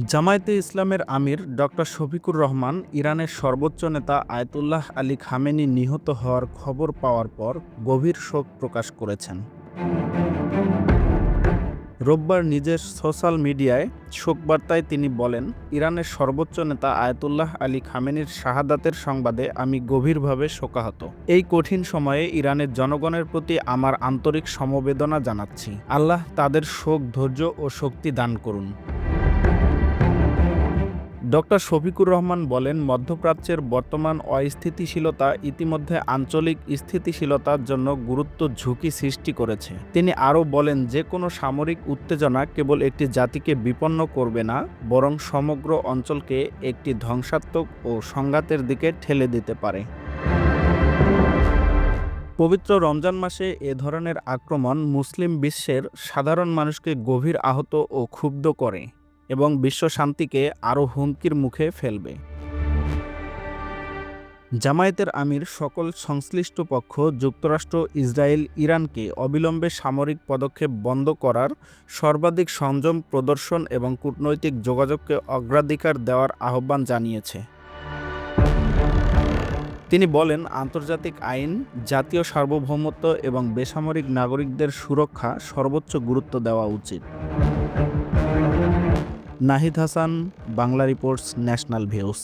জামায়াতে ইসলামের আমির ডক্টর শফিকুর রহমান ইরানের সর্বোচ্চ নেতা আয়াতুল্লাহ আলী খামেনি নিহত হওয়ার খবর পাওয়ার পর গভীর শোক প্রকাশ করেছেন। রোববার নিজের সোশ্যাল মিডিয়ায় শোকবার্তায় তিনি বলেন, ইরানের সর্বোচ্চ নেতা আয়াতুল্লাহ আলী খামেনির শাহাদাতের সংবাদে আমি গভীরভাবে শোকাহত। এই কঠিন সময়ে ইরানের জনগণের প্রতি আমার আন্তরিক সমবেদনা জানাচ্ছি। আল্লাহ তাদের শোক, ধৈর্য ও শক্তি দান করুন। ডক্টর শফিকুর রহমান বলেন, মধ্যপ্রাচ্যের বর্তমান অস্থিতিশীলতা ইতিমধ্যে আঞ্চলিক স্থিতিশীলতার জন্য গুরুত্ব ঝুঁকি সৃষ্টি করেছে। তিনি আরও বলেন, যে কোনো সামরিক উত্তেজনা কেবল একটি জাতিকে বিপন্ন করবে না, বরং সমগ্র অঞ্চলকে একটি ধ্বংসাত্মক ও সংঘাতের দিকে ঠেলে দিতে পারে। পবিত্র রমজান মাসে এ ধরনের আক্রমণ মুসলিম বিশ্বের সাধারণ মানুষকে গভীর আহত ও ক্ষুব্ধ করে এবং বিশ্ব শান্তিকে আরও হুমকির মুখে ফেলবে। জামায়াতের আমির সকল সংশ্লিষ্ট পক্ষ, যুক্তরাষ্ট্র, ইসরায়েল, ইরানকে অবিলম্বে সামরিক পদক্ষেপ বন্ধ করার, সর্বাধিক সংযম প্রদর্শন এবং কূটনৈতিক যোগাযোগকে অগ্রাধিকার দেওয়ার আহ্বান জানিয়েছে। তিনি বলেন, আন্তর্জাতিক আইন, জাতীয় সার্বভৌমত্ব এবং বেসামরিক নাগরিকদের সুরক্ষা সর্বোচ্চ গুরুত্ব দেওয়া উচিত। Nahid Hasan, Bangla reports, national views.